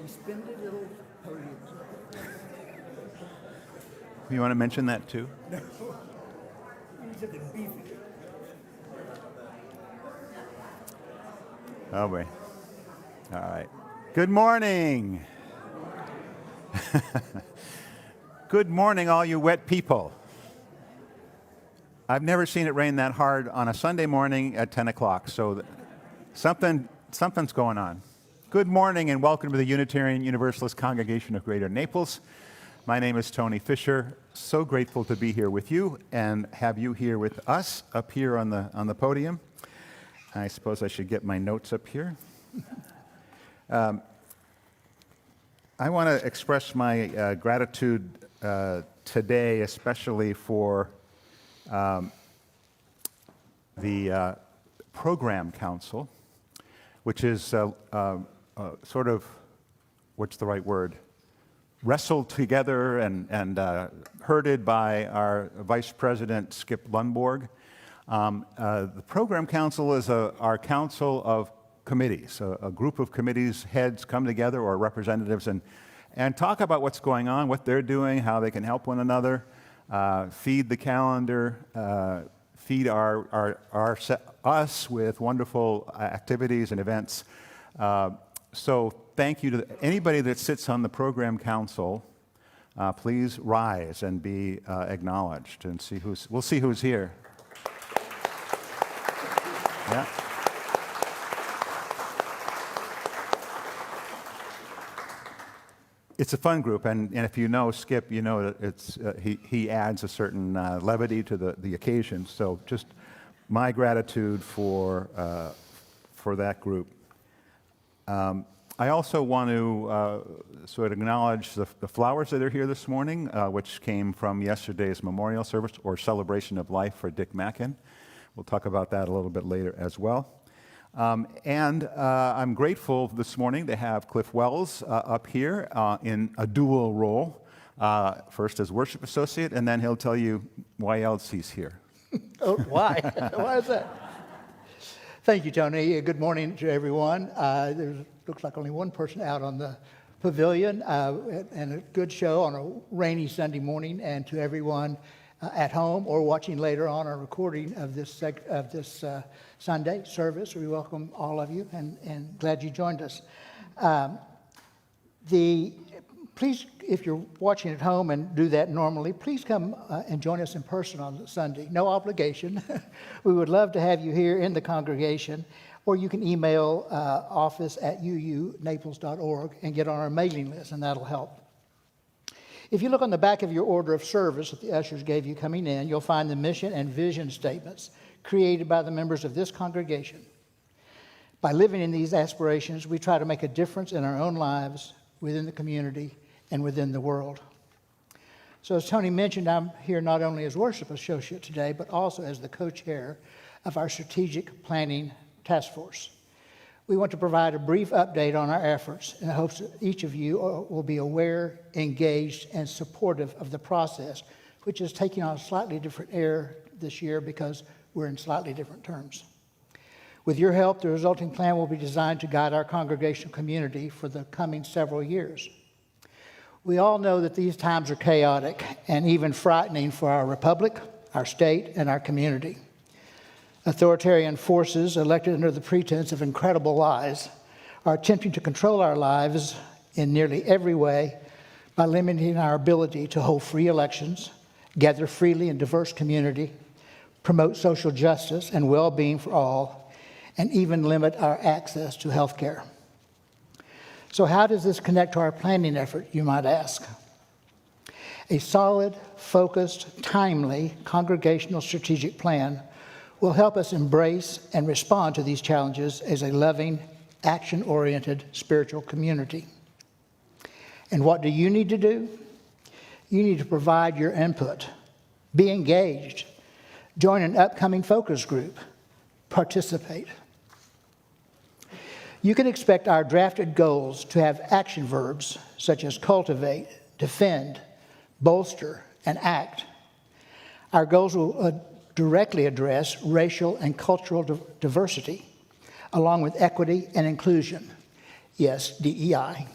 spindly little podiums. You want to mention that too? No. You need something beefy. Oh boy. All right. Good morning. Good morning, all you wet people. I've never seen it rain that hard on a Sunday morning at 10 o'clock, so something's going on. Good morning and welcome to the Unitarian Universalist Congregation of Greater Naples. My name is Tony Fisher. So grateful to be here with you and have you here with us up here on the podium. I suppose I should get my notes up here. I want to express my gratitude today, especially for the Program Council, which is sort of, what's the right word? Wrestled together and herded by our Vice President, Skip Lundborg. The Program Council is our council of committees. A group of committees heads come together, or representatives, and talk about what's going on, what they're doing, how they can help one another, feed the calendar, feed us with wonderful activities and events. So thank you to anybody that sits on the Program Council. Please rise and be acknowledged, and we'll see who's here. Yeah. It's a fun group, and if you know Skip, you know that he adds a certain levity to the occasion. So just my gratitude for that group. I also want to sort of acknowledge the flowers that are here this morning, which came from yesterday's memorial service or celebration of life for Dick Mackin. We'll talk about that a little bit later as well. And I'm grateful this morning to have Cliff Wells up here in a dual role, first as worship associate, and then he'll tell you why else he's here. Oh, why? Why is that? Thank you, Tony. Good morning to everyone. There looks like only one person out on the pavilion, and a good show on a rainy Sunday morning. And to everyone at home or watching later on a recording of this Sunday service, we welcome all of you and glad you joined us. Please, if you're watching at home and do that normally, please come and join us in person on Sunday. No obligation. We would love to have you here in the congregation, or you can email office@uunaples.org and get on our mailing list, and that'll help. If you look on the back of your order of service that the ushers gave you coming in, you'll find the mission and vision statements created by the members of this congregation. By living in these aspirations, we try to make a difference in our own lives, within the community, and within the world. So as Tony mentioned, I'm here not only as worship associate today, but also as the co-chair of our strategic planning task force. We want to provide a brief update on our efforts in hopes that each of you will be aware, engaged, and supportive of the process, which is taking on a slightly different air this year because we're in slightly different terms. With your help, the resulting plan will be designed to guide our congregational community for the coming several years. We all know that these times are chaotic and even frightening for our republic, our state, and our community. Authoritarian forces, elected under the pretense of incredible lies, are attempting to control our lives in nearly every way by limiting our ability to hold free elections, gather freely in diverse community, promote social justice and well-being for all, and even limit our access to health care. So how does this connect to our planning effort, you might ask? A solid, focused, timely congregational strategic plan will help us embrace and respond to these challenges as a loving, action-oriented spiritual community. And what do you need to do? You need to provide your input, be engaged, join an upcoming focus group, participate. You can expect our drafted goals to have action verbs such as cultivate, defend, bolster, and act. Our goals will directly address racial and cultural diversity, along with equity and inclusion. Yes, DEI.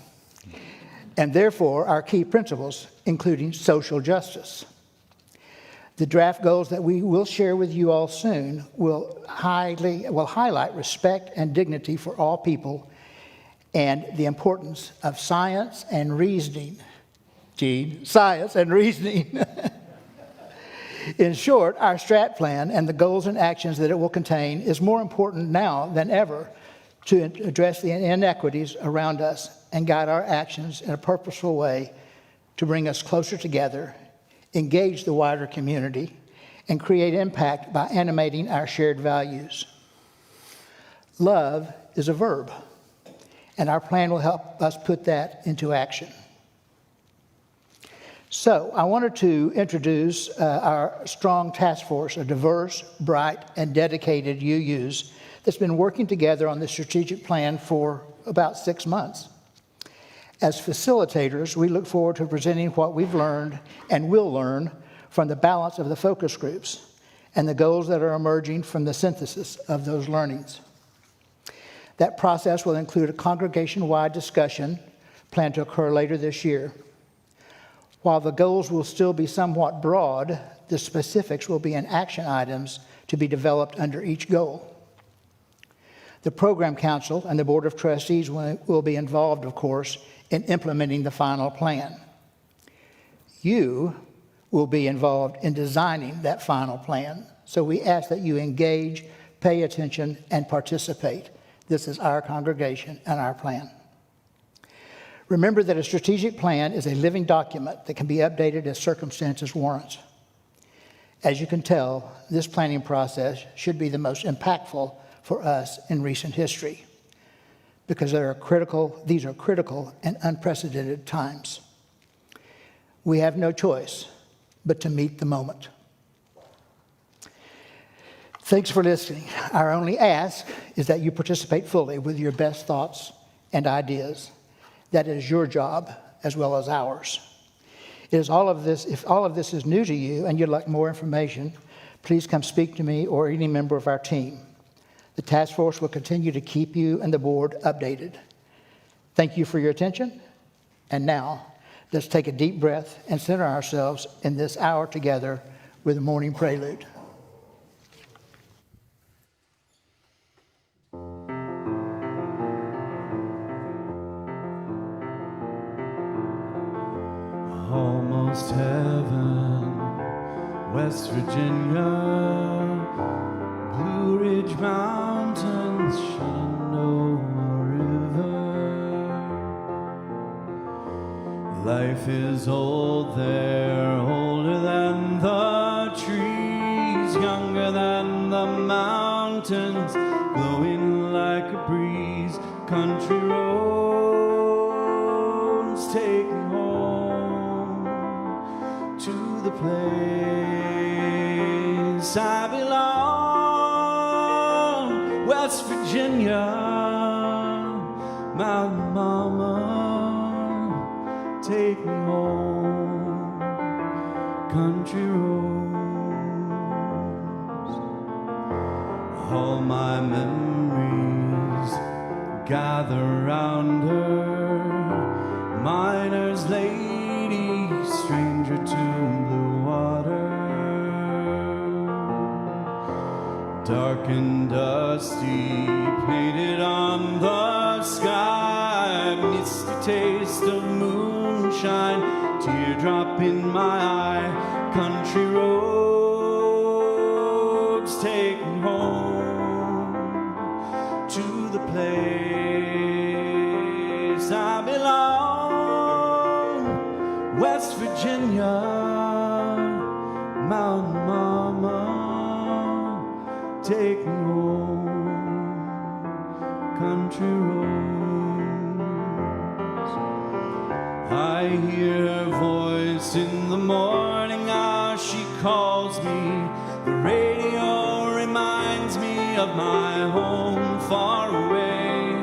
and therefore our key principles, including social justice. The draft goals that we will share with you all soon will highlight respect and dignity for all people and the importance of science and reasoning. Gene, science and reasoning. In short, our strat plan and the goals and actions that it will contain is more important now than ever to address the inequities around us and guide our actions in a purposeful way to bring us closer together, engage the wider community, and create impact by animating our shared values. Love is a verb, and our plan will help us put that into action. So I wanted to introduce our strong task force, a diverse, bright, and dedicated UUs that's been working together on the strategic plan for about 6 months. As facilitators, we look forward to presenting what we've learned and will learn from the balance of the focus groups and the goals that are emerging from the synthesis of those learnings. That process will include a congregation-wide discussion planned to occur later this year. While the goals will still be somewhat broad, the specifics will be in action items to be developed under each goal. The Program Council and the Board of Trustees will be involved, of course, in implementing the final plan. You will be involved in designing that final plan, so we ask that you engage, pay attention, and participate. This is our congregation and our plan. Remember that a strategic plan is a living document that can be updated as circumstances warrant. As you can tell, this planning process should be the most impactful for us in recent history because these are critical and unprecedented times. We have no choice but to meet the moment. Thanks for listening. Our only ask is that you participate fully with your best thoughts and ideas. That is your job as well as ours. If all of this is new to you and you'd like more information, please come speak to me or any member of our team. The task force will continue to keep you and the board updated. Thank you for your attention. And now, let's take a deep breath and center ourselves in this hour together with a morning prelude. Almost heaven, West Virginia, Blue Ridge Mountains, Shenandoah River. Life is old there, older than the trees, younger than the mountains, glowing like a breeze. Country roads take me home to the place I belong, West Virginia, Mountain Mama, take me home, country roads. All my memories gather round her, miner's lady, stranger to blue water, dark and dusty, painted on the sky, misty taste of moonshine, teardrop in my eye. Country roads take me home to the place I belong, West Virginia, Mountain Mama, take me home, country roads. I hear her voice in the morning hour, she calls me. The radio reminds me of my home far away.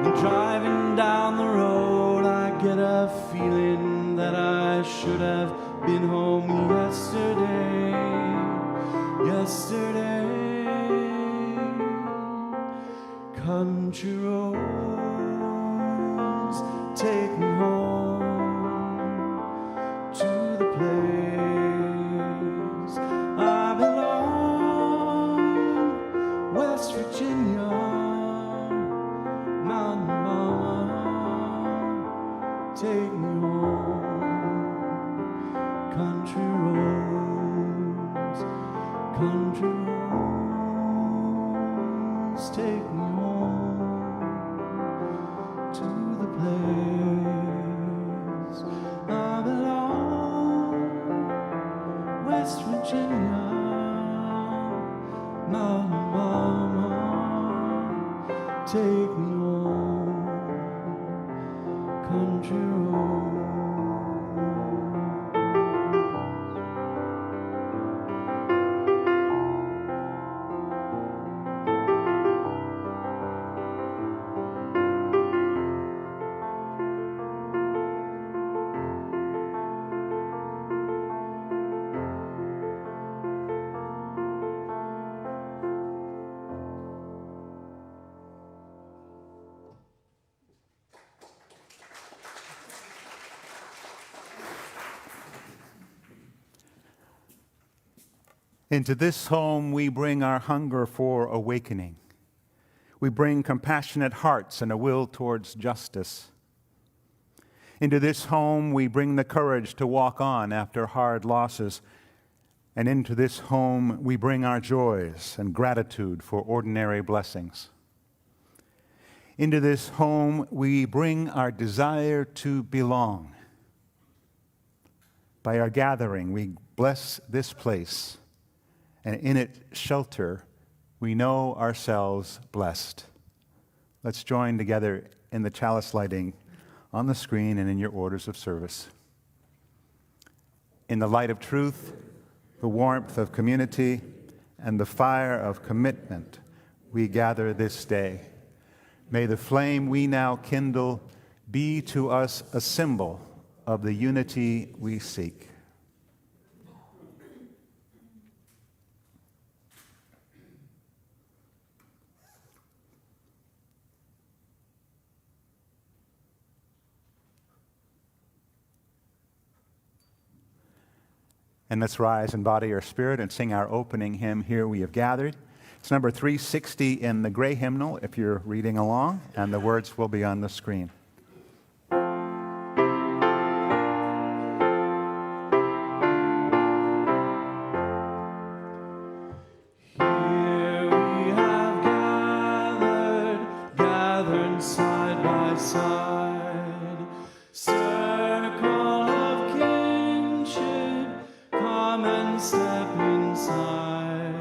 And driving down the road, I get a feeling that I should have been home yesterday. Country roads take me home. West Virginia, Mountain Mama, take me home. Country roads, country roads, take me home to the place I belong. West Virginia, Mountain Mama, take me home, country road. Into this home we bring our hunger for awakening. We bring compassionate hearts and a will towards justice. Into this home we bring the courage to walk on after hard losses. And into this home we bring our joys and gratitude for ordinary blessings. Into this home we bring our desire to belong. By our gathering, we bless this place, and in it shelter, we know ourselves blessed. Let's join together in the chalice lighting on the screen and in your orders of service. In the light of truth, the warmth of community, and the fire of commitment, we gather this day. May the flame we now kindle be to us a symbol of the unity we seek. And let's rise in body or spirit and sing our opening hymn, Here We Have Gathered. It's number 360 in the gray hymnal if you're reading along, and the words will be on the screen. Here we have gathered side by side, circle of kinship, come and step inside.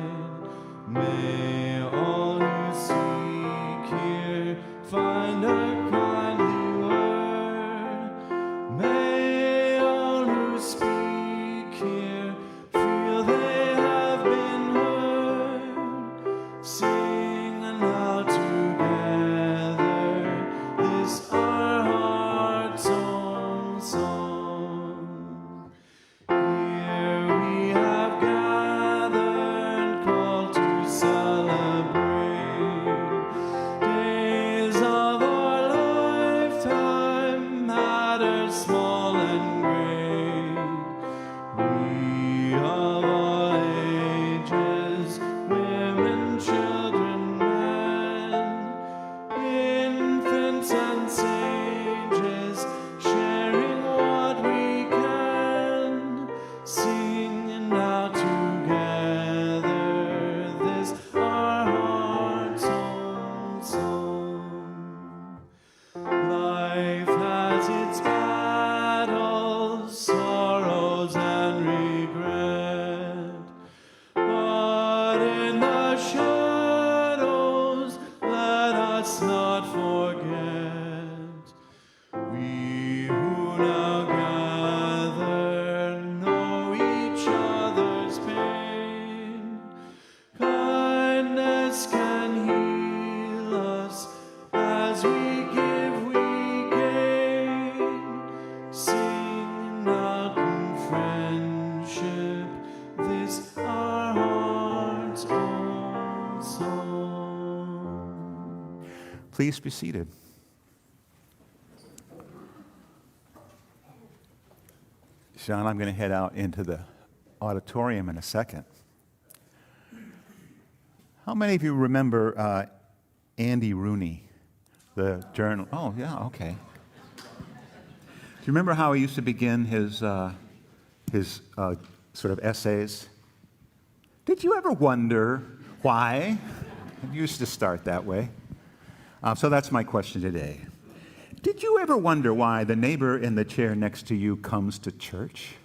May all who seek here find a kindly word. May all who speak here feel they have been heard. Sing now together this our heart's own song. Here we have gathered, called to celebrate days of our lifetime, matters small and great. We of all ages, women, children, men, infants and sages, sharing what we can, singing now together this our heart's own song. Life has its battles, sorrows and regret, but in the shadows let us not forget. We who now gather know each other's pain. Kindness can heal us as we give, we gain. Sing out in friendship this our heart's own song. Please be seated. Sean, I'm going to head out into the auditorium in a second. How many of you remember Andy Rooney, the journal? Oh, yeah, okay. Do you remember how he used to begin his sort of essays? Did you ever wonder why? It used to start that way. So that's my question today. Did you ever wonder why the neighbor in the chair next to you comes to church?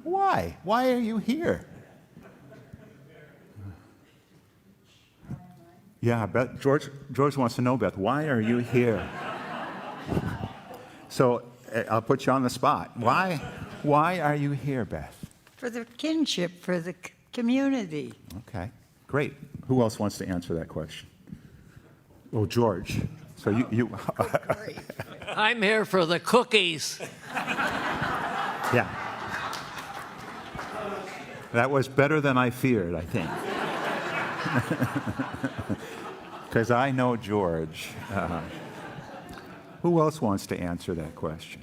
Why? Why are you here? Yeah, Beth, George wants to know, Beth, why are you here? So I'll put you on the spot. Why are you here, Beth? For the kinship, for the community. Okay, great. Who else wants to answer that question? Oh, George. So you I'm here for the cookies. yeah. That was better than I feared, I think. Because I know George. Who else wants to answer that question?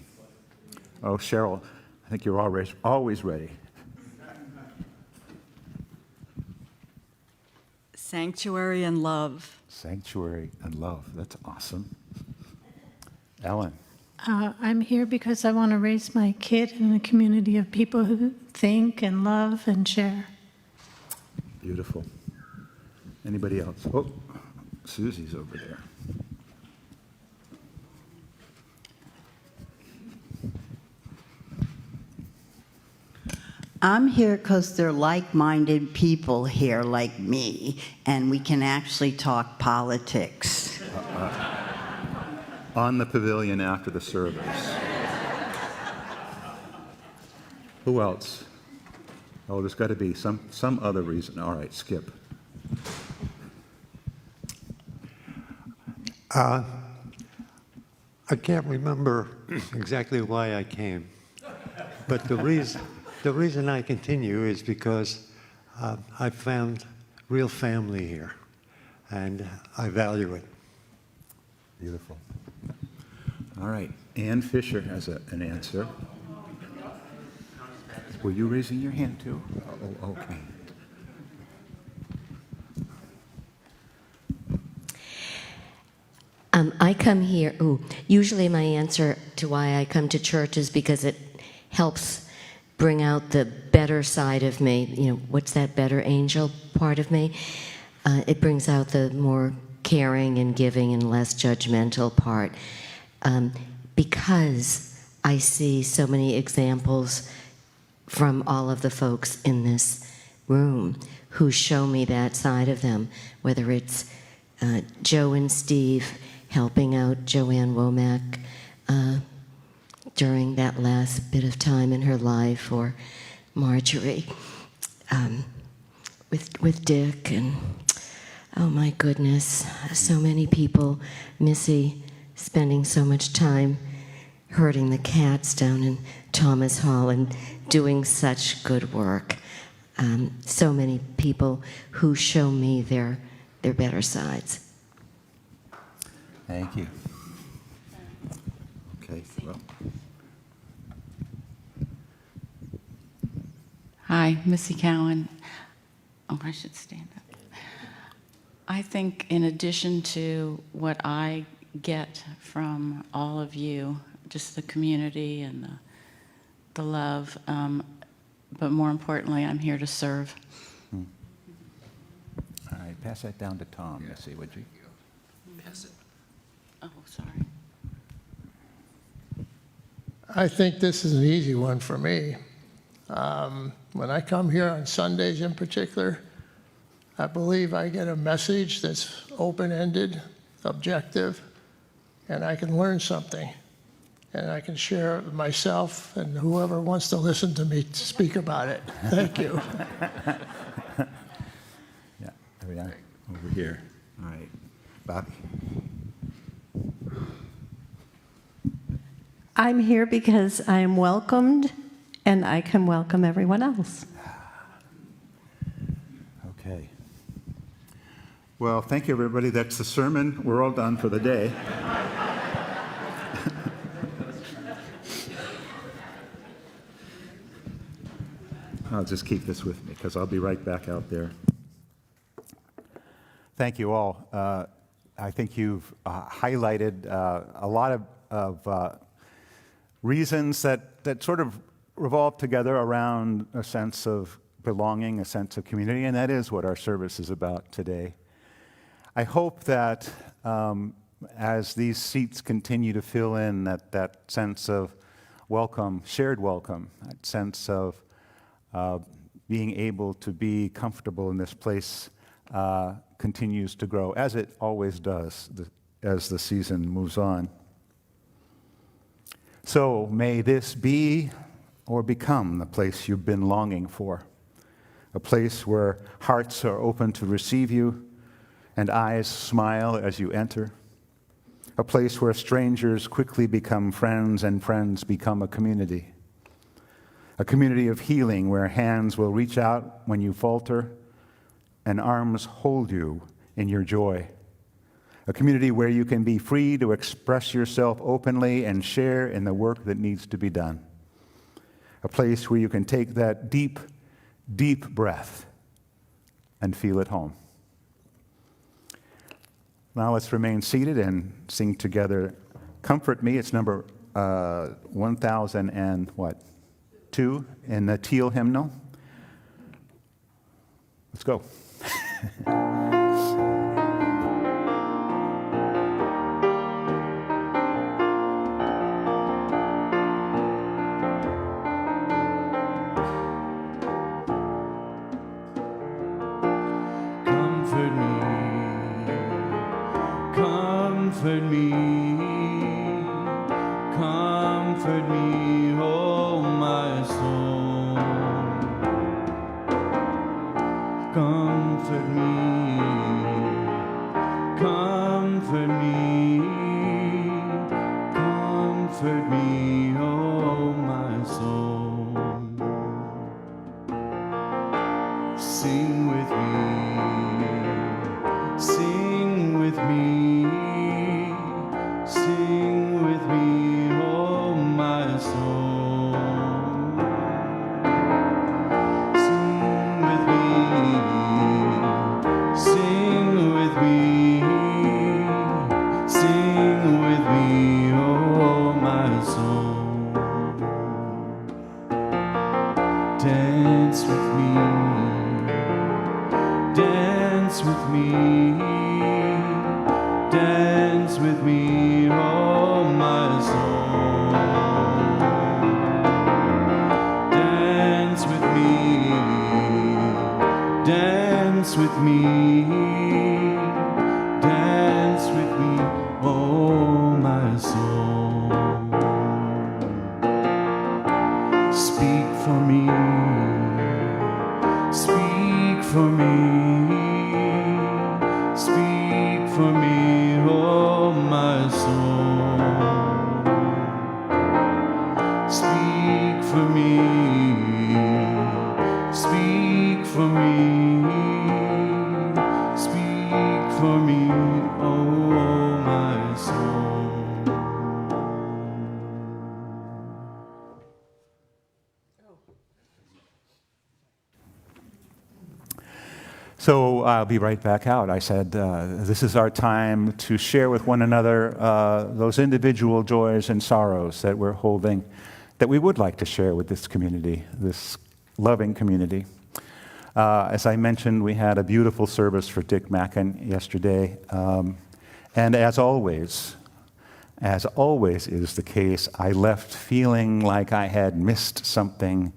Oh, Cheryl, I think you're always ready. Sanctuary and love. Sanctuary and love. That's awesome. Ellen. I'm here because I want to raise my kid in a community of people who think and love and share. Beautiful. Anybody else? Oh, Susie's over there. I'm here because they're like-minded people here like me, and we can actually talk politics. On the pavilion after the service. Who else? Oh, there's got to be some other reason. All right, Skip. I can't remember exactly why I came, but the reason I continue is because I found real family here, and I value it. Beautiful. All right, Ann Fisher has an answer. Were you raising your hand too? Oh, okay. I come here, usually my answer to why I come to church is because it helps bring out the better side of me. You know, what's that better angel part of me? It brings out the more caring and giving and less judgmental part. Because I see so many examples from all of the folks in this room who show me that side of them, whether it's Joe and Steve helping out Joanne Womack during that last bit of time in her life, or Marjorie with Dick, and oh my goodness, so many people, Missy spending so much time herding the cats down in Thomas Hall and doing such good work. So many people who show me their better sides. Thank you. Okay, well. Hi, Missy Cowan. Oh, I should stand up. I think in addition to what I get from all of you, just the community and the love, but more importantly, I'm here to serve. All right, pass that down to Tom, Missy, would you? Pass it. Oh, sorry. I think this is an easy one for me. When I come here on Sundays in particular, I believe I get a message that's open-ended, objective, and I can learn something. And I can share it with myself and whoever wants to listen to me speak about it. Thank you. Yeah, there we are. Over here. All right, Bobby. I'm here because I am welcomed and I can welcome everyone else. Okay. Well, thank you, everybody. That's the sermon. We're all done for the day. I'll just keep this with me because I'll be right back out there. Thank you all. I think you've highlighted a lot of reasons that sort of revolve together around a sense of belonging, a sense of community, and that is what our service is about today. I hope that as these seats continue to fill in, that sense of welcome, shared welcome, that sense of being able to be comfortable in this place continues to grow, as it always does as the season moves on. So may this be or become the place you've been longing for, a place where hearts are open to receive you and eyes smile as you enter, a place where strangers quickly become friends and friends become a community of healing where hands will reach out when you falter and arms hold you in your joy, a community where you can be free to express yourself openly and share in the work that needs to be done, a place where you can take that deep, deep breath and feel at home. Now let's remain seated and sing together Comfort Me. It's number 1002 in the Teal hymnal. Let's go. Comfort me, comfort me, oh my soul. Comfort me, comfort me, comfort me, oh my soul. Sing with me, sing with me. Sing with me, oh my soul. Sing with me, sing with me, sing with me, oh my soul. Dance with me, dance with me, dance with me, oh my soul. Dance with me, dance with me, dance with me, oh my soul. Speak for me, speak for me, speak for me, oh my soul. Speak for me, speak for me, speak for me, oh my soul. So I'll be right back out. I said this is our time to share with one another those individual joys and sorrows that we're holding, that we would like to share with this community, this loving community. As I mentioned, we had a beautiful service for Dick Mackin yesterday. And as always is the case, I left feeling like I had missed something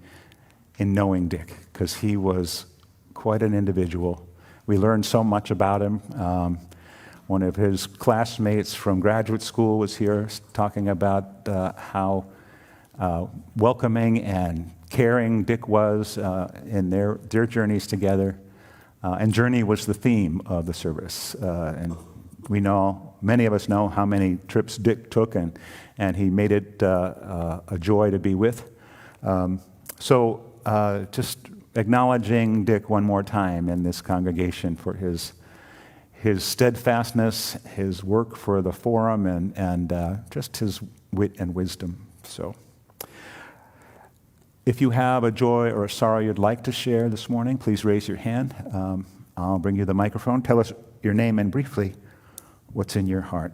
in knowing Dick, because he was quite an individual. We learned so much about him. One of his classmates from graduate school was here talking about how welcoming and caring Dick was in their journeys together. And journey was the theme of the service. And we know, many of us know how many trips Dick took, and he made it a joy to be with. So just acknowledging Dick one more time in this congregation for his steadfastness, his work for the forum, and just his wit and wisdom. So if you have a joy or a sorrow you'd like to share this morning, please raise your hand. I'll bring you the microphone. Tell us your name and briefly what's in your heart.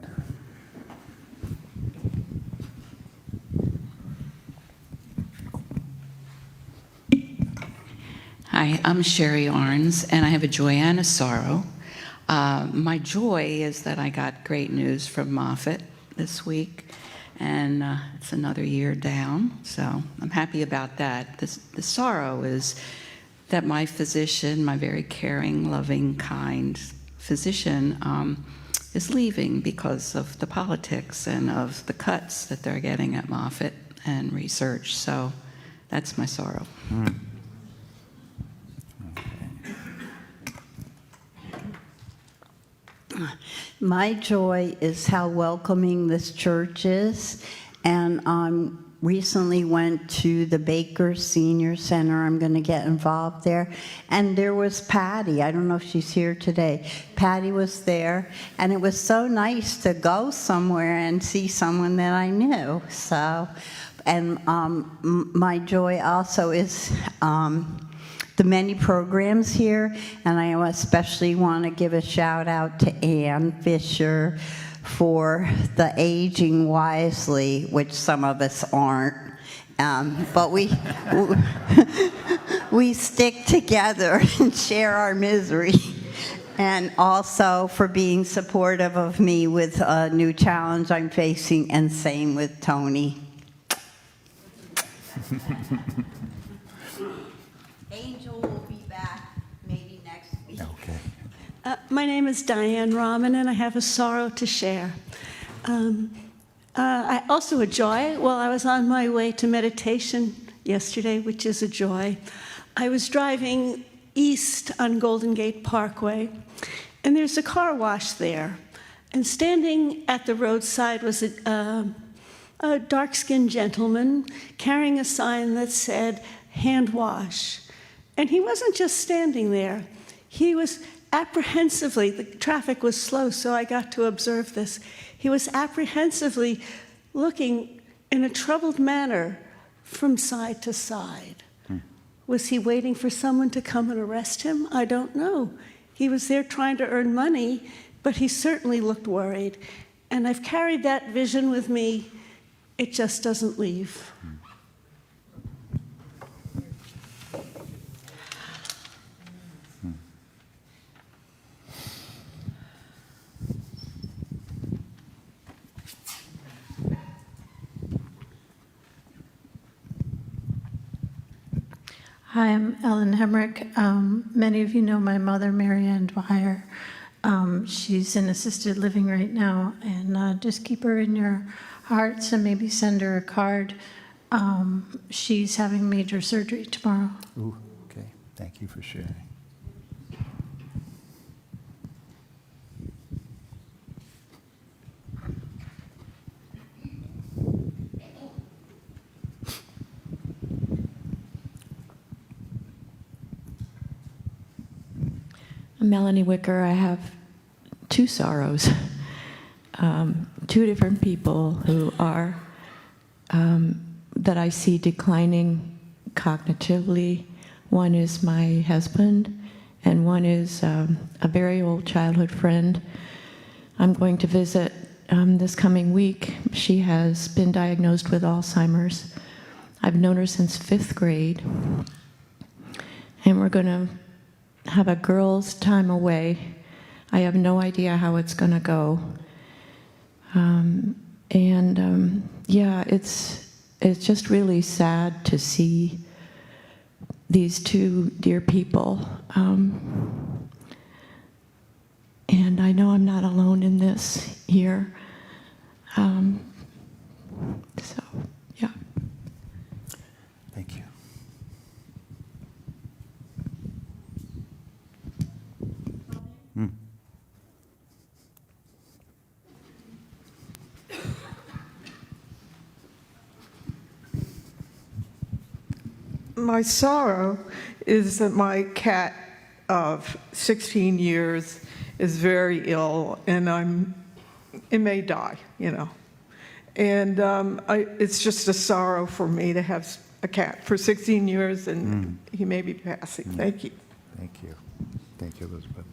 Hi, I'm Sherry Arns, and I have a joy and a sorrow. My joy is that I got great news from Moffitt this week, and it's another year down, so I'm happy about that. The sorrow is that my physician, my very caring, loving, kind physician, is leaving because of the politics and of the cuts that they're getting at Moffitt and research, so that's my sorrow. My joy is how welcoming this church is, and recently went to the Baker Senior Center. I'm going to get involved there, and there was Patty. I don't know if she's here today. Patty was there, and it was so nice to go somewhere and see someone that I knew. So, and my joy also is the many programs here, and I especially want to give a shout out to Ann Fisher for the Aging Wisely, which some of us aren't, but we stick together and share our misery, and also for being supportive of me with a new challenge I'm facing, and same with Tony. Angel will be back maybe next week. Okay. My name is Diane Rahman, and I have a sorrow to share. I also a joy. Well, I was on my way to meditation yesterday, which is a joy. I was driving east on Golden Gate Parkway, and there's a car wash there. And standing at the roadside was a dark-skinned gentleman carrying a sign that said, "Hand wash." And he wasn't just standing there. He was apprehensively, the traffic was slow, so I got to observe this. He was apprehensively looking in a troubled manner from side to side. Was he waiting for someone to come and arrest him? I don't know. He was there trying to earn money, but he certainly looked worried. And I've carried that vision with me. It just doesn't leave. Hi, I'm Ellen Hemrick. Many of you know my mother, Mary Ann Dwyer. She's in assisted living right now, and just keep her in your hearts and maybe send her a card. She's having major surgery tomorrow. Ooh, okay. Thank you for sharing. I'm Melanie Wicker. I have two sorrows. Two different people who are, that I see declining cognitively. One is my husband, and one is a very old childhood friend. I'm going to visit this coming week. She has been diagnosed with Alzheimer's. I've known her since 5th grade, and we're going to have a girls' time away. I have no idea how it's going to go. Yeah, it's just really sad to see these two dear people. And I know I'm not alone in this here. So, yeah. Thank you. My sorrow is that my cat of 16 years is very ill, and it may die, you know. And it's just a sorrow for me to have a cat for 16 years, and he may be passing. Thank you. Thank you. Thank you, Elizabeth.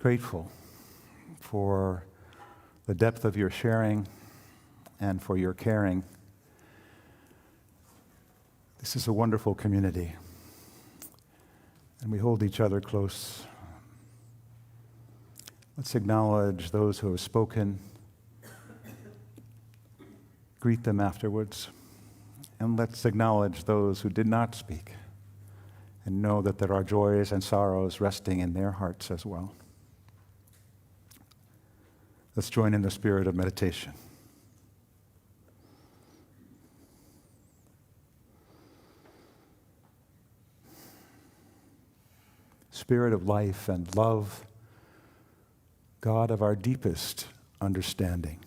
grateful for the depth of your sharing and for your caring. This is a wonderful community, and we hold each other close. Let's acknowledge those who have spoken, greet them afterwards, and let's acknowledge those who did not speak and know that there are joys and sorrows resting in their hearts as well. Let's join in the spirit of meditation. Spirit of life and love, God of our deepest understanding.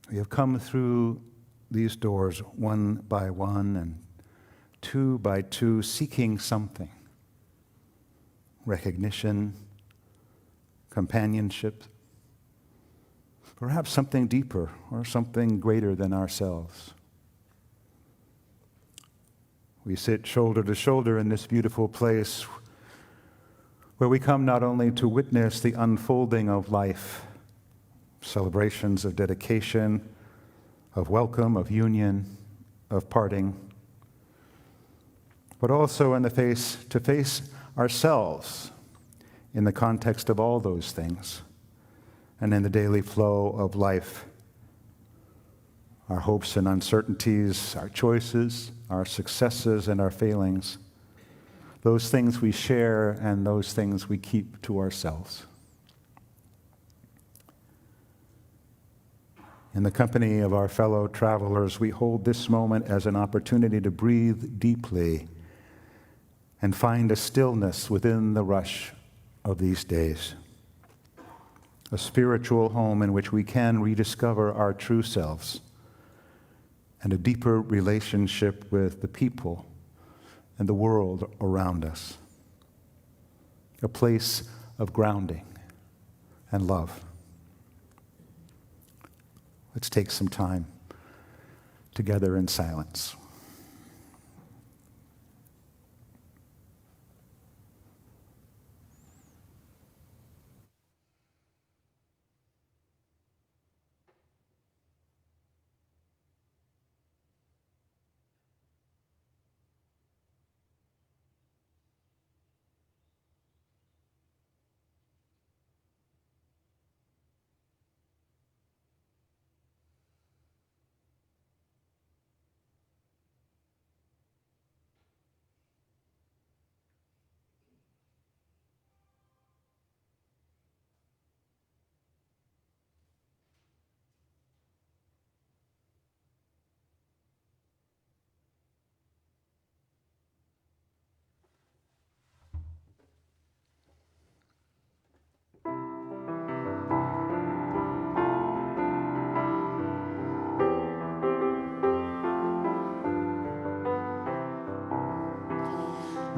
We have come through these doors one by one and two by two, seeking something: recognition, companionship, perhaps something deeper or something greater than ourselves. We sit shoulder to shoulder in this beautiful place where we come not only to witness the unfolding of life, celebrations of dedication, of welcome, of union, of parting, but also in the face to face ourselves in the context of all those things and in the daily flow of life. Our hopes and uncertainties, our choices, our successes and our failings, those things we share and those things we keep to ourselves. In the company of our fellow travelers, we hold this moment as an opportunity to breathe deeply and find a stillness within the rush of these days. A spiritual home in which we can rediscover our true selves and a deeper relationship with the people and the world around us. A place of grounding and love. Let's take some time together in silence.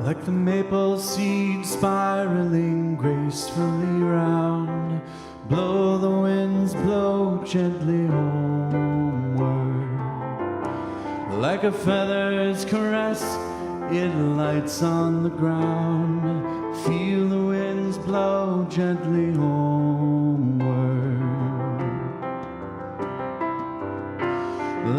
Like the maple seed spiraling gracefully round, blow the winds, blow gently homeward. Like a feather's caress, it lights on the ground. Feel the winds blow gently homeward.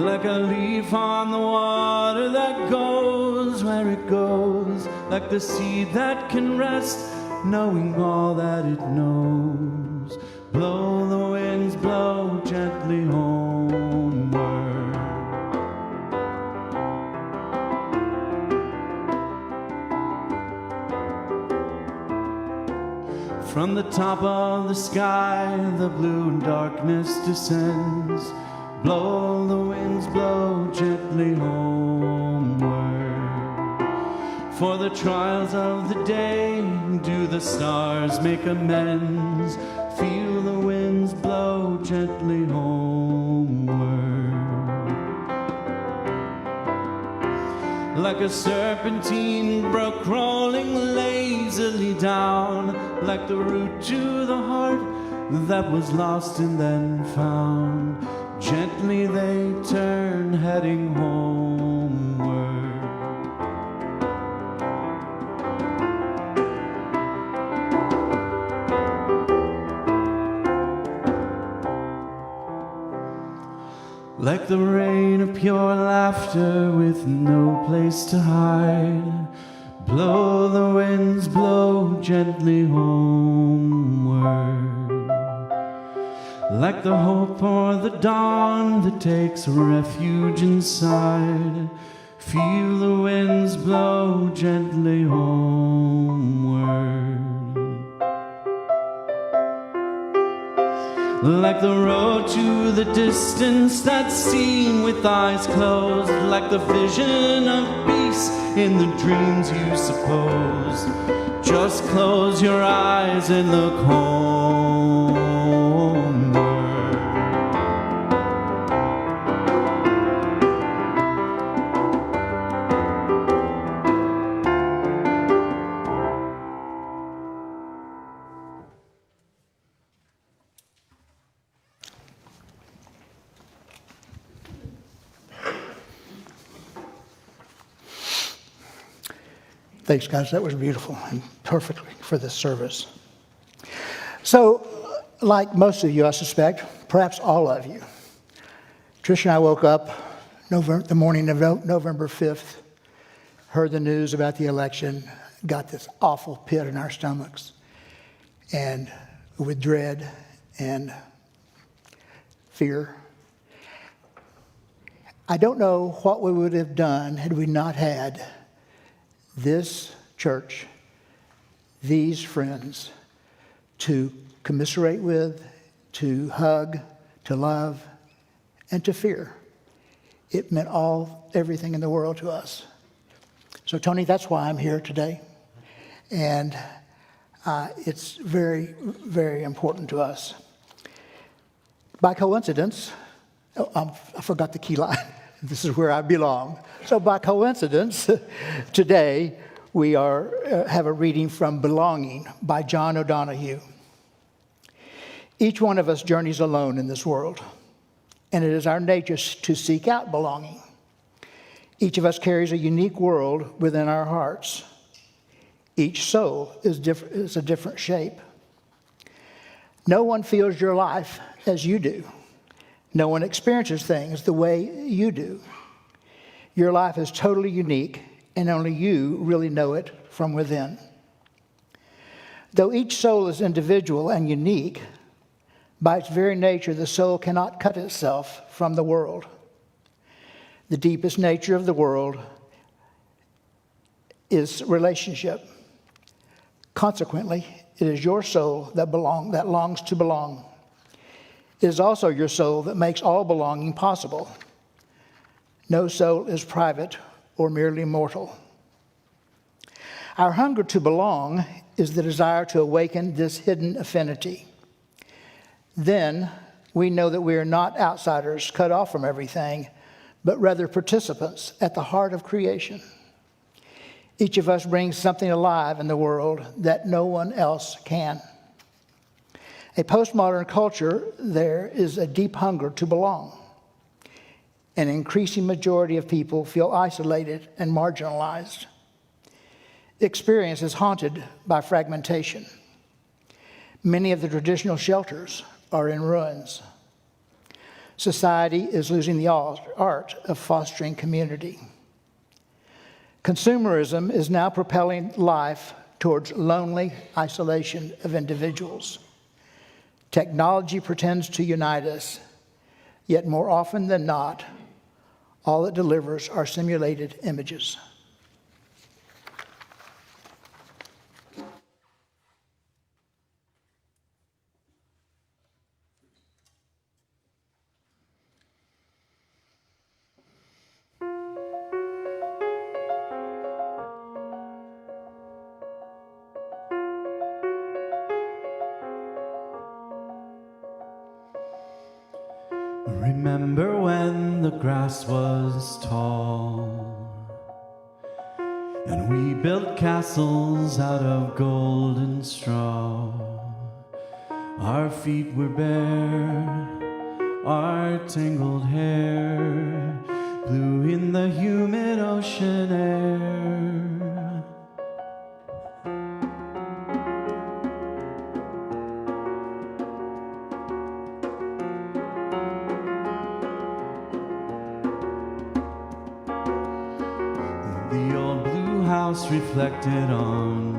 Like a leaf on the water that goes where it goes, like the seed that can rest, knowing all that it knows. Blow the winds, blow gently homeward. From the top of the sky, the blue darkness descends. Blow the winds, blow gently homeward. For the trials of the day, do the stars make amends? Feel the winds blow gently homeward. Like a serpentine brook rolling lazily down, like the route to the heart that was lost and then found. Gently they turn, heading homeward. the rain of pure laughter with no place to hide. Blow the winds, blow gently homeward, like the hope or the dawn that takes refuge inside. Feel the winds blow gently homeward, like the road to the distance that's seen with eyes closed, like the vision of peace in the dreams you suppose. Just close your eyes and look homeward. Thanks, guys. That was beautiful and perfectly for this service. So, like most of you, I suspect, perhaps all of you, Trish and I woke up the morning of November 5th, heard the news about the election, got this awful pit in our stomachs, and with dread and fear. I don't know what we would have done had we not had this church, these friends, to commiserate with, to hug, to love, and to fear. It meant everything in the world to us. So, Tony, that's why I'm here today. And it's very, very important to us. By coincidence, I forgot the key line. This is where I belong. So by coincidence, today we have a reading from Belonging by John O'Donohue. Each one of us journeys alone in this world, and it is our nature to seek out belonging. Each of us carries a unique world within our hearts. Each soul is a different shape. No one feels your life as you do. No one experiences things the way you do. Your life is totally unique, and only you really know it from within. Though each soul is individual and unique, by its very nature, the soul cannot cut itself from the world. The deepest nature of the world is relationship. Consequently, it is your soul that longs to belong. It is also your soul that makes all belonging possible. No soul is private or merely mortal. Our hunger to belong is the desire to awaken this hidden affinity. Then we know that we are not outsiders cut off from everything, but rather participants at the heart of creation. Each of us brings something alive in the world that no one else can. A postmodern culture, there is a deep hunger to belong. An increasing majority of people feel isolated and marginalized. Experience is haunted by fragmentation. Many of the traditional shelters are in ruins. Society is losing the art of fostering community. Consumerism is now propelling life towards lonely isolation of individuals. Technology pretends to unite us, yet more often than not, all it delivers are simulated images. Remember when the grass was tall and we built castles out of golden straw. Our feet were bare, our tangled hair blew in the humid ocean air. reflected on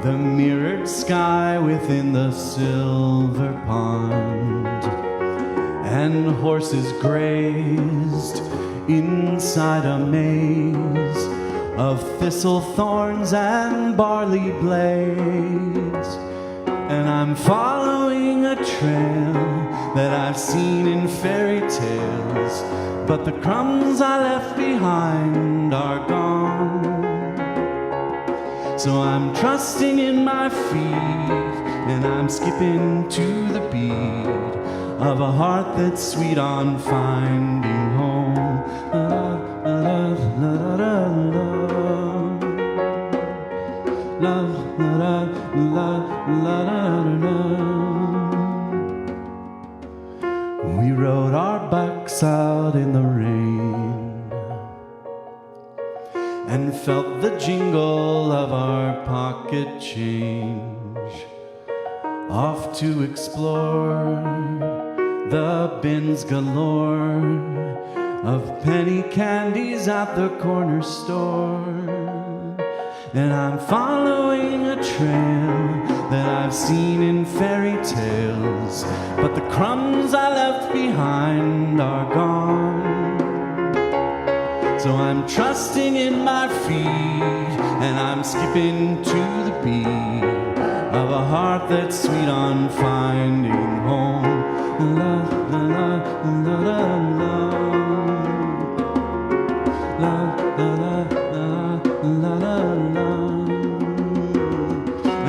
the mirrored sky within the silver pond, and horses grazed inside a maze of thistle thorns and barley blades. And I'm following a trail that I've seen in fairy tales, but the crumbs I left behind are gone. So I'm trusting in my feet, and I'm skipping to the beat of a heart that's sweet on finding home. La, la, la, la, la, la, la, la, la. We rode our bucks out in the rain and felt the jingle of our pocket change, off to explore the bins galore of penny candies at the corner store. And I'm following a trail that I've seen in fairy tales, but the crumbs I left behind are gone. So I'm trusting in my feet, and I'm skipping to the beat of a heart that's sweet on finding home. La, la, la, la, la, la. La, la, la, la, la, la, la.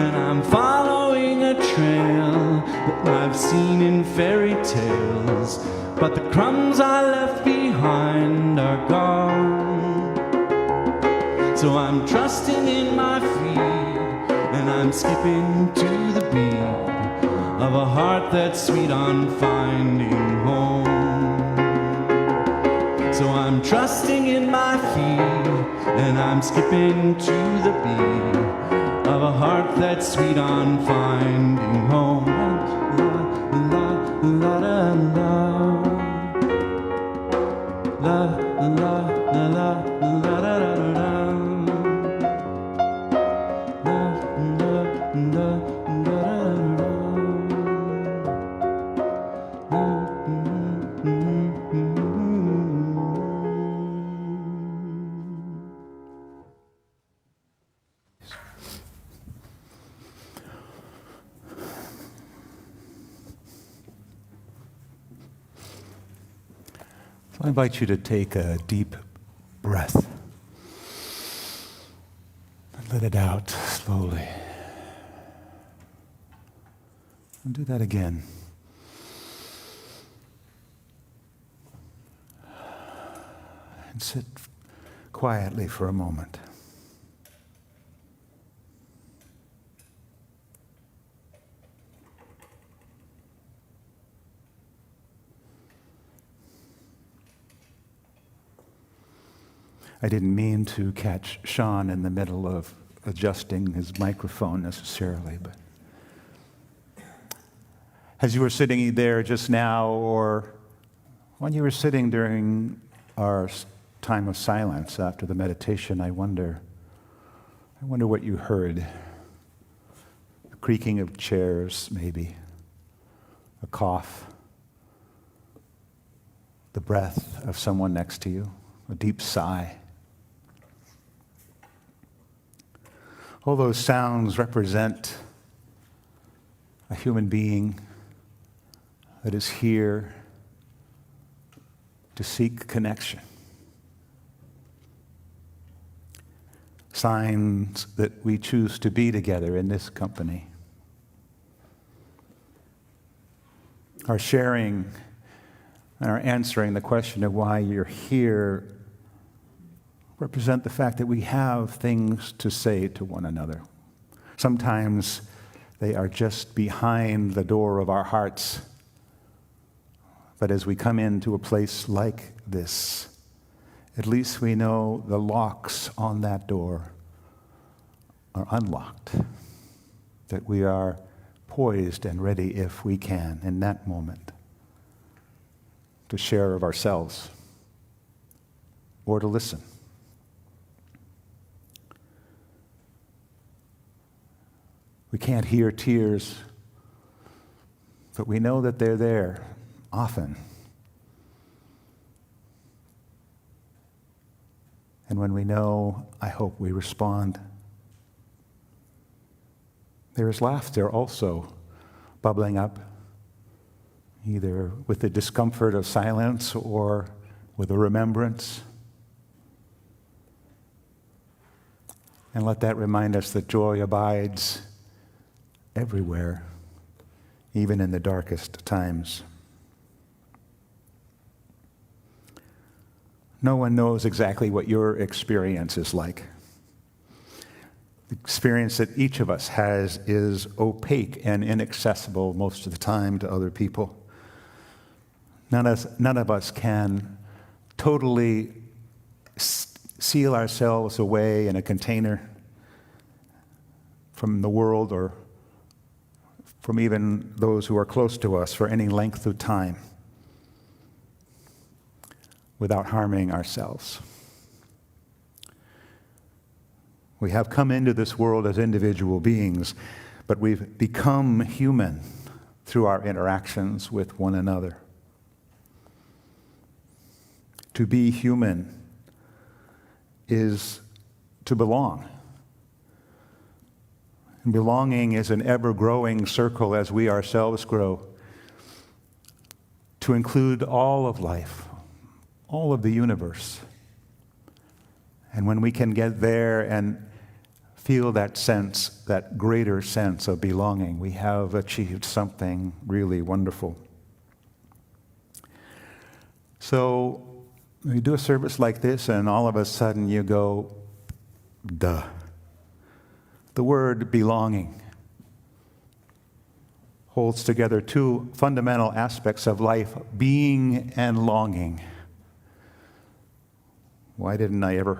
And I'm following a trail that I've seen in fairy tales, but the crumbs I left behind are gone. So I'm trusting in my feet, and I'm skipping to the beat of a heart that's sweet on finding home. So I'm trusting in my feet, and I'm skipping to the beat of a heart that's sweet on finding home. La, la, la, la, la, la, la, la, la, la, la, la. I invite you to take a deep breath and let it out slowly. And do that again. And sit quietly for a moment. I didn't mean to catch Sean in the middle of adjusting his microphone necessarily, but as you were sitting there just now, or when you were sitting during our time of silence after the meditation, I wonder what you heard. The creaking of chairs, maybe, a cough, the breath of someone next to you, a deep sigh. All those sounds represent a human being that is here to seek connection. Signs that we choose to be together in this company. Our sharing and our answering the question of why you're here represent the fact that we have things to say to one another. Sometimes they are just behind the door of our hearts. But as we come into a place like this, at least we know the locks on that door are unlocked, that we are poised and ready, if we can, in that moment, to share of ourselves or to listen. We can't hear tears, but we know that they're there often. And when we know, I hope we respond. There is laughter also bubbling up, either with the discomfort of silence or with a remembrance. And let that remind us that joy abides everywhere, even in the darkest times. No one knows exactly what your experience is like. The experience that each of us has is opaque and inaccessible most of the time to other people. None of us can totally seal ourselves away in a container from the world or from even those who are close to us for any length of time without harming ourselves. We have come into this world as individual beings, but we've become human through our interactions with one another. To be human is to belong. And belonging is an ever-growing circle as we ourselves grow, to include all of life, all of the universe. And when we can get there and feel that sense, that greater sense of belonging, we have achieved something really wonderful. So you do a service like this, and all of a sudden you go, duh. The word belonging holds together two fundamental aspects of life, being and longing. Why didn't I ever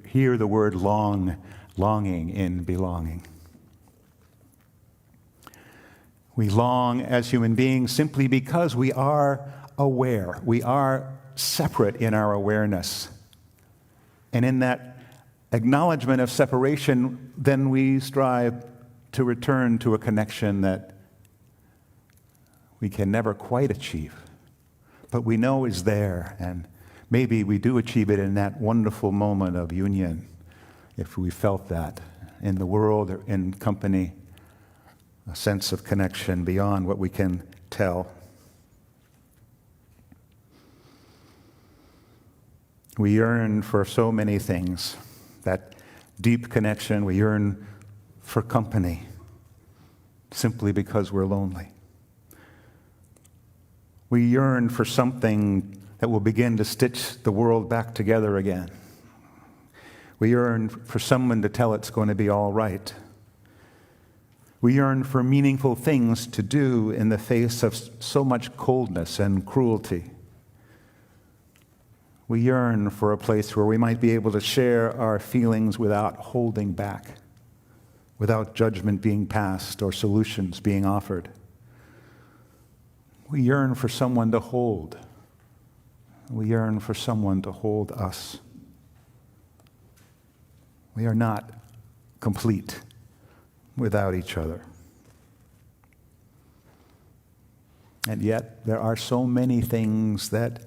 hear the word longing in belonging? We long as human beings simply because we are aware. We are separate in our awareness. And in that acknowledgement of separation, then we strive to return to a connection that we can never quite achieve, but we know is there, and maybe we do achieve it in that wonderful moment of union, if we felt that in the world or in company, a sense of connection beyond what we can tell. We yearn for so many things. That deep connection, we yearn for company simply because we're lonely. We yearn for something that will begin to stitch the world back together again. We yearn for someone to tell it's going to be all right. We yearn for meaningful things to do in the face of so much coldness and cruelty. We yearn for a place where we might be able to share our feelings without holding back, without judgment being passed or solutions being offered. We yearn for someone to hold. We yearn for someone to hold us. We are not complete without each other. And yet, there are so many things that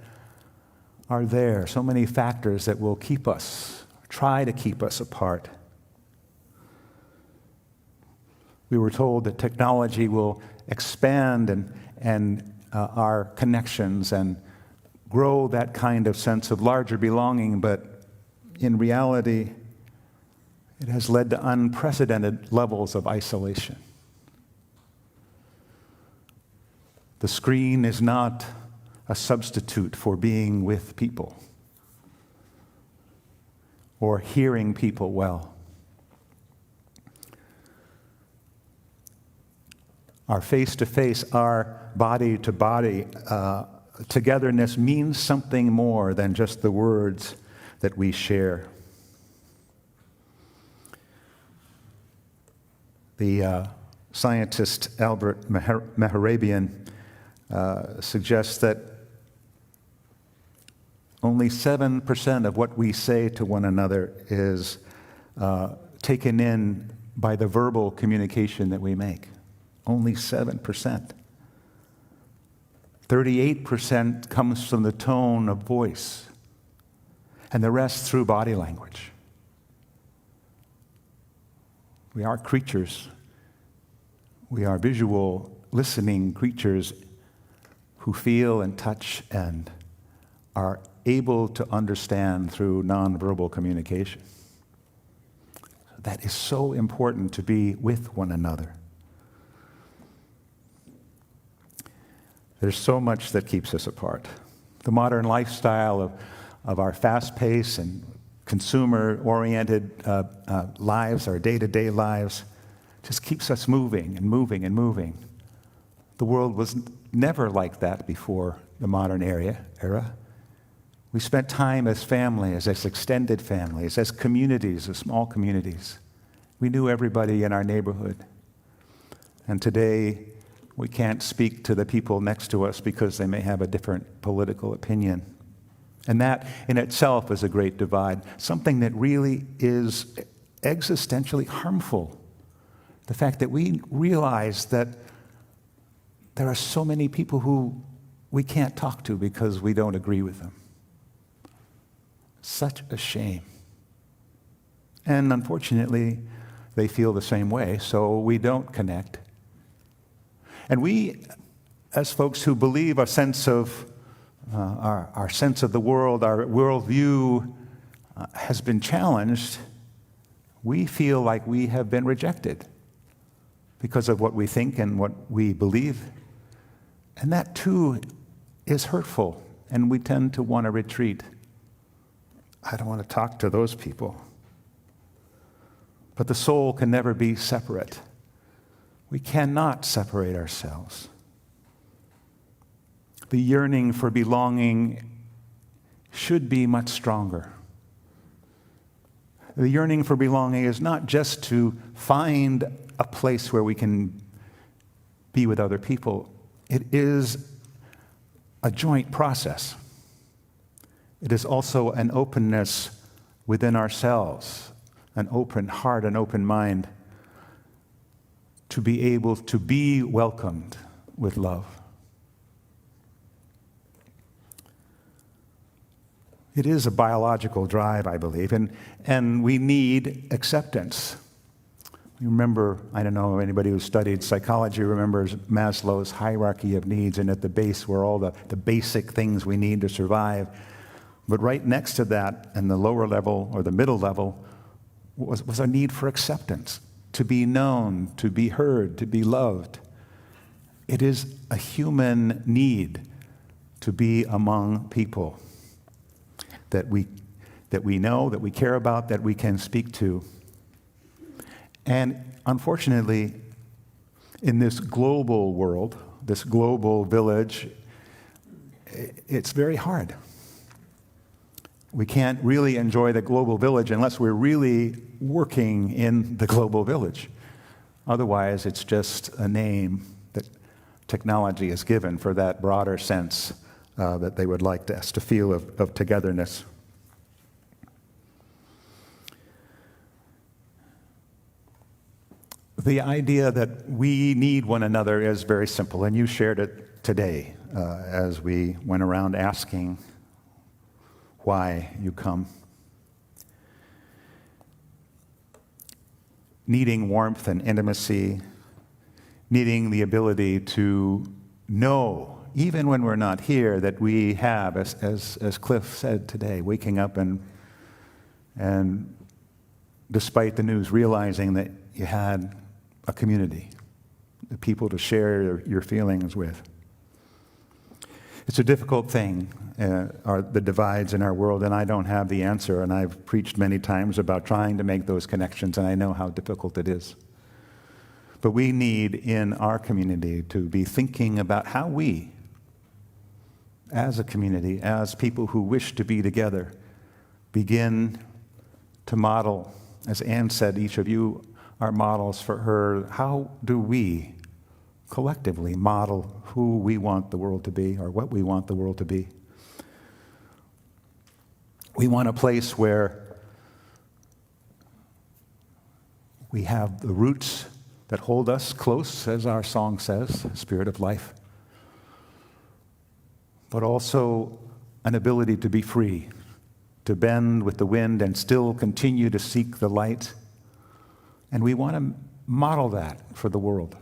are there, so many factors that will keep us, try to keep us apart. We were told that technology will expand and our connections and grow that kind of sense of larger belonging, but in reality, it has led to unprecedented levels of isolation. The screen is not a substitute for being with people or hearing people well. Our face-to-face, our body-to-body togetherness means something more than just the words that we share. The scientist Albert Mehrabian suggests that only 7% of what we say to one another is taken in by the verbal communication that we make. Only 7%. 38% comes from the tone of voice, and the rest through body language. We are creatures. We are visual, listening creatures who feel and touch and are able to understand through nonverbal communication. That is so important, to be with one another. There's so much that keeps us apart. The modern lifestyle of our fast-paced and consumer-oriented lives, our day-to-day lives, just keeps us moving and moving and moving. The world was never like that before the modern era. We spent time as families, as extended families, as communities, as small communities. We knew everybody in our neighborhood. And today, we can't speak to the people next to us because they may have a different political opinion. And that in itself is a great divide, something that really is existentially harmful. The fact that we realize that there are so many people who we can't talk to because we don't agree with them. Such a shame. And unfortunately, they feel the same way, so we don't connect. And we, as folks who believe a sense of our sense of the world, our worldview has been challenged, we feel like we have been rejected because of what we think and what we believe. And that too is hurtful, and we tend to want to retreat. I don't want to talk to those people. But the soul can never be separate. We cannot separate ourselves. The yearning for belonging should be much stronger. The yearning for belonging is not just to find a place where we can be with other people. It is a joint process. It is also an openness within ourselves, an open heart, an open mind, to be able to be welcomed with love. It is a biological drive, I believe, and we need acceptance. You remember, I don't know, anybody who studied psychology remembers Maslow's hierarchy of needs, and at the base were all the basic things we need to survive. But right next to that, in the lower level or the middle level, was a need for acceptance, to be known, to be heard, to be loved. It is a human need to be among people that we know, that we care about, that we can speak to. And unfortunately, in this global world, this global village, it's very hard. We can't really enjoy the global village unless we're really working in the global village. Otherwise, it's just a name that technology is given for that broader sense that they would like us to feel of togetherness. The idea that we need one another is very simple, and you shared it today as we went around asking why you come. Needing warmth and intimacy, needing the ability to know, even when we're not here, that we have, as Cliff said today, waking up and despite the news, realizing that you had a community, the people to share your feelings with. It's a difficult thing, are the divides in our world, and I don't have the answer, and I've preached many times about trying to make those connections, and I know how difficult it is. But we need in our community to be thinking about how we, as a community, as people who wish to be together, begin to model, as Anne said, each of you are models for her. How do we collectively model who we want the world to be, or what we want the world to be? We want a place where We have the roots that hold us close, as our song says, spirit of life, but also an ability to be free, to bend with the wind and still continue to seek the light. And we want to model that for the world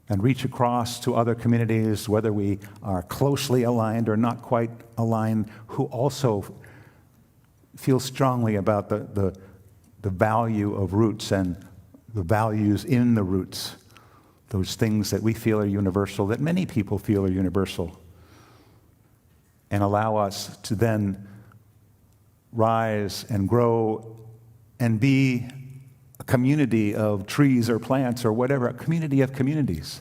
and reach across to other communities, whether we are closely aligned or not quite aligned, who also feel strongly about the value of roots and the values in the roots, those things that we feel are universal, that many people feel are universal, and allow us to then rise and grow and be a community of trees or plants or whatever, a community of communities,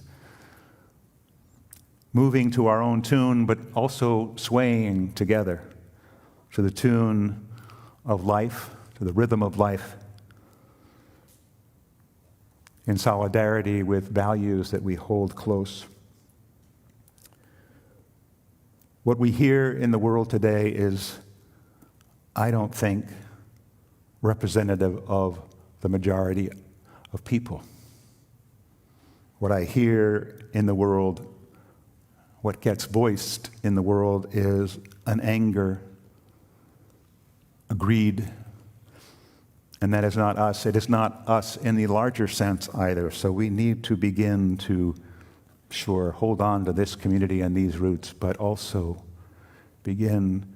moving to our own tune, but also swaying together to the tune of life, to the rhythm of life, in solidarity with values that we hold close. What we hear in the world today is, I don't think, representative of the majority of people. What I hear in the world, what gets voiced in the world, is an anger, a greed, and that is not us. It is not us in the larger sense either. So we need to begin to, sure, hold on to this community and these roots, but also begin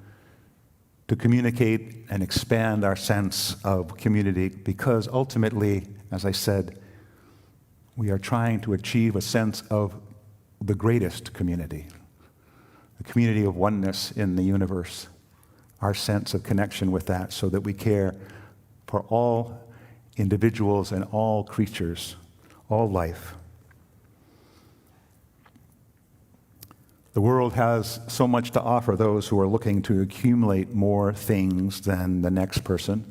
to communicate and expand our sense of community, because ultimately, as I said, we are trying to achieve a sense of the greatest community, the community of oneness in the universe, our sense of connection with that, so that we care for all individuals and all creatures, all life. The world has so much to offer those who are looking to accumulate more things than the next person,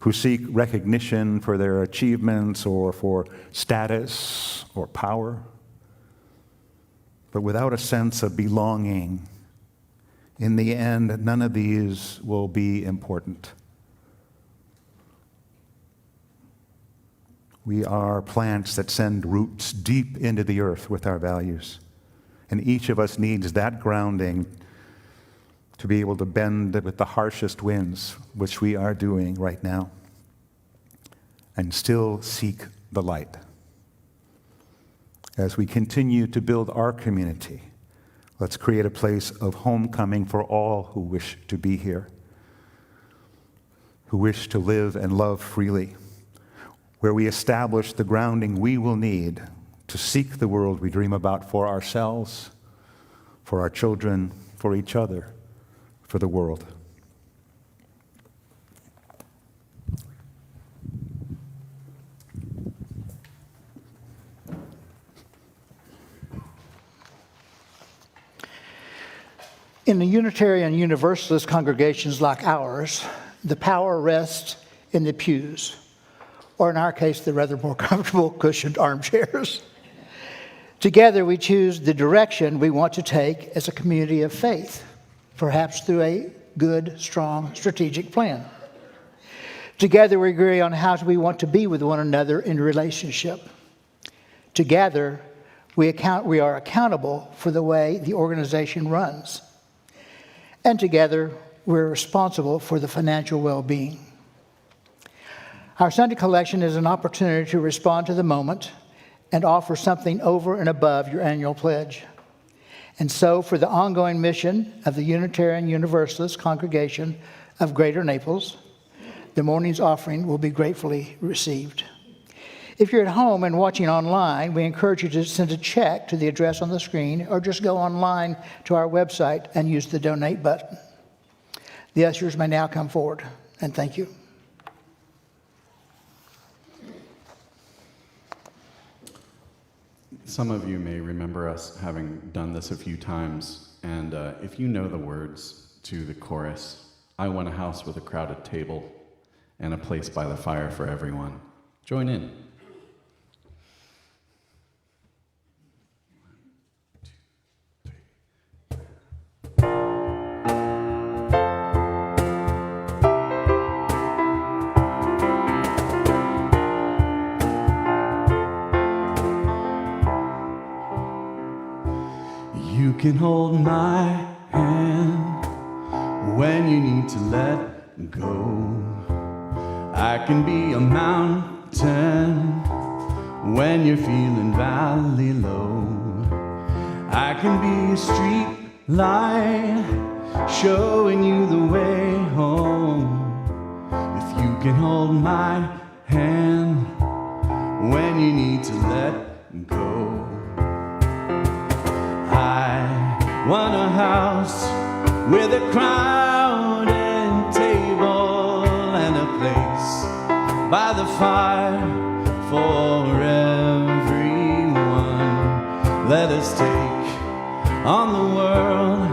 who seek recognition for their achievements or for status or power, but without a sense of belonging. In the end, none of these will be important. We are plants that send roots deep into the earth with our values. And each of us needs that grounding to be able to bend with the harshest winds, which we are doing right now, and still seek the light. As we continue to build our community, let's create a place of homecoming for all who wish to be here, who wish to live and love freely, where we establish the grounding we will need to seek the world we dream about for ourselves, for our children, for each other, for the world. In the Unitarian Universalist congregations like ours, the power rests in the pews, or in our case, the rather more comfortable cushioned armchairs. Together, we choose the direction we want to take as a community of faith, perhaps through a good, strong, strategic plan. Together, we agree on how we want to be with one another in relationship. Together, we are accountable for the way the organization runs. And together, we're responsible for the financial well-being. Our Sunday collection is an opportunity to respond to the moment and offer something over and above your annual pledge. And so, for the ongoing mission of the Unitarian Universalist Congregation of Greater Naples, the morning's offering will be gratefully received. If you're at home and watching online, we encourage you to send a check to the address on the screen, or just go online to our website and use the donate button. The ushers may now come forward, and thank you. Some of you may remember us having done this a few times, and if you know the words to the chorus, I want a house with a crowded table and a place by the fire for everyone, join in. can hold my hand when you need to let go. I can be a mountain when you're feeling valley low. I can be a street light showing you the way home. If you can hold my hand when you need to let go. I want a house with a crowded table and a place by the fire for everyone. Let us take on the world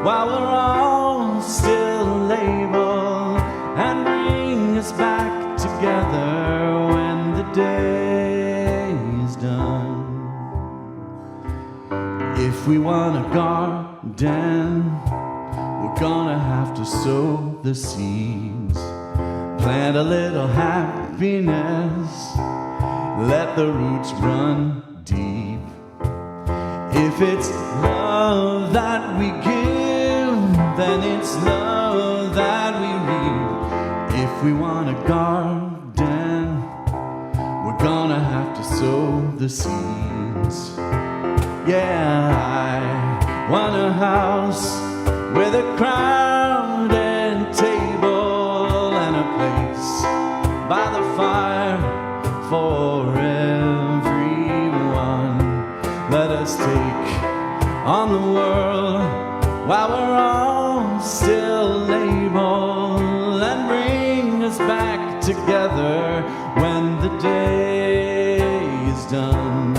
while we're all still able, and bring us back together when the day is done. If we want a garden, we're gonna have to sow the seeds, plant a little happiness, let the roots run deep. If it's love that we give, then it's love that we reap. If we want a garden, we're gonna have to sow the seeds. Yeah, I want a house with a crowded table and a place by the fire for everyone. Let us take on the world while we're all still able, and bring us back together when the day is done.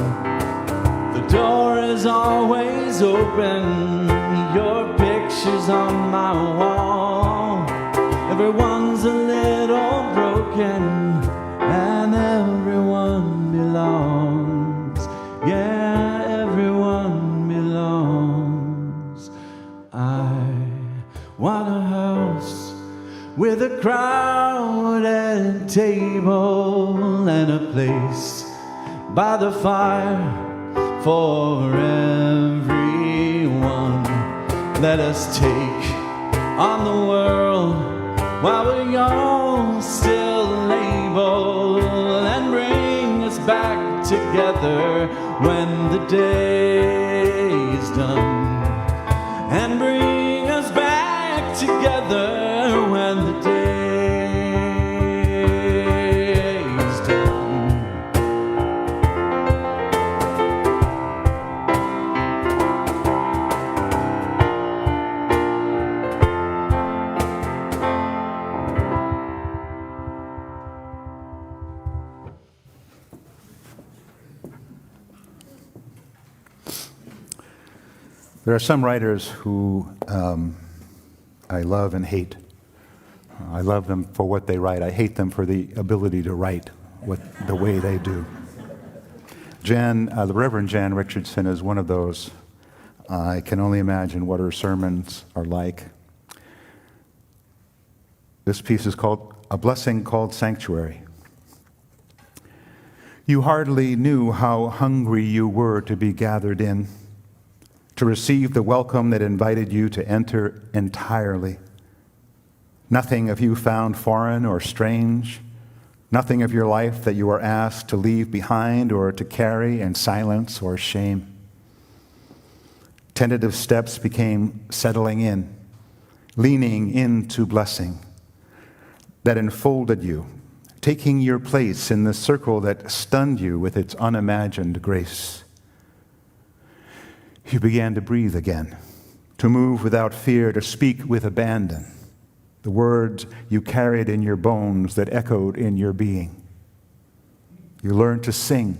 The door is always open, your picture's on my wall. Everyone's a little broken and everyone belongs. Yeah, everyone belongs. I want a house with a crowded table and a place by the fire for everyone. Let us take on the world while we're all still able, and bring us back together when the day is done. And bring us back together when the day is done. There are some writers who I love and hate. I love them for what they write. I hate them for the ability to write the way they do. The Reverend Jan Richardson is one of those. I can only imagine what her sermons are like. This piece is called A Blessing Called Sanctuary. You hardly knew how hungry you were to be gathered in, to receive the welcome that invited you to enter entirely. Nothing of you found foreign or strange, nothing of your life that you were asked to leave behind or to carry in silence or shame. Tentative steps became settling in, leaning into blessing that enfolded you, taking your place in the circle that stunned you with its unimagined grace. You began to breathe again, to move without fear, to speak with abandon, the words you carried in your bones that echoed in your being. You learned to sing.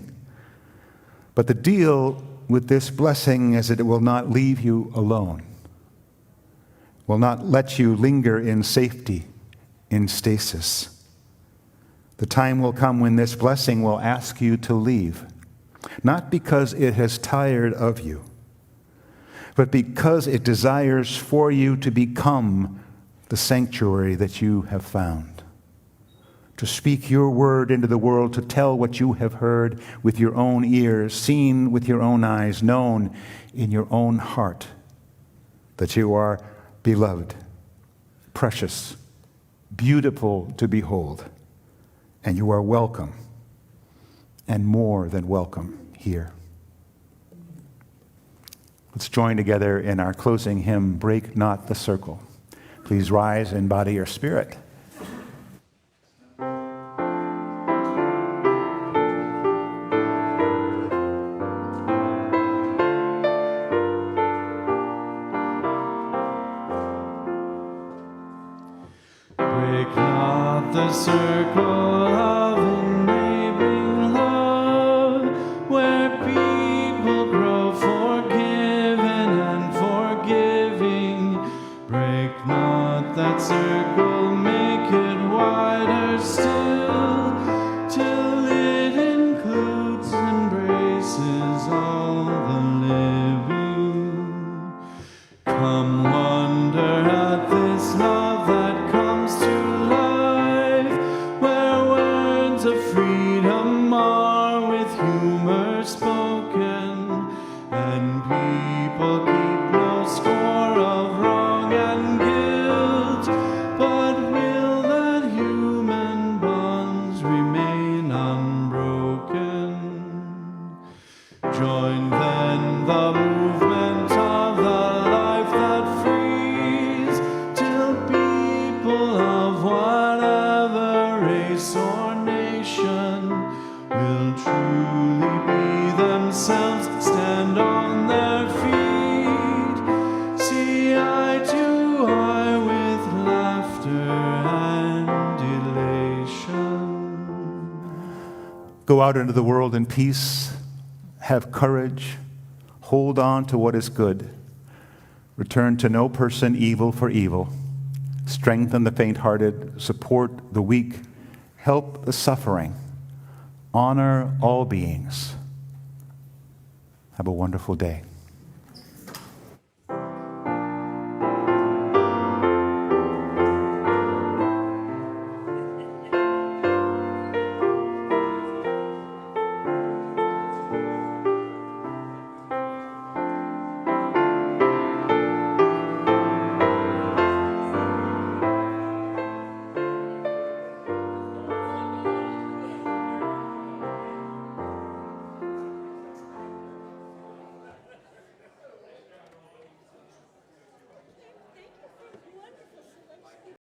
But the deal with this blessing is that it will not leave you alone, will not let you linger in safety, in stasis. The time will come when this blessing will ask you to leave, not because it has tired of you, but because it desires for you to become the sanctuary that you have found, to speak your word into the world, to tell what you have heard with your own ears, seen with your own eyes, known in your own heart, that you are beloved, precious, beautiful to behold, and you are welcome, and more than welcome here. Let's join together in our closing hymn, Break Not the Circle. Please rise and body your spirit. Break not the circle of enabling love, where people grow forgiven and forgiving. Break not that circle, make it wider still, till it includes, embraces all the living. Come wonder at this love that comes to life, where words of freedom are with humor spoken, and people keep no score of wrong and guilt, but will that human bonds remain unbroken. Join then the movement of the life that frees, till people of whatever race or nation will truly be themselves, stand on their feet, see eye to eye with laughter and elation. Go out into the world in peace, have courage, hold on to what is good, return to no person evil for evil, strengthen the faint-hearted, support the weak, help the suffering, honor all beings. Have a wonderful day.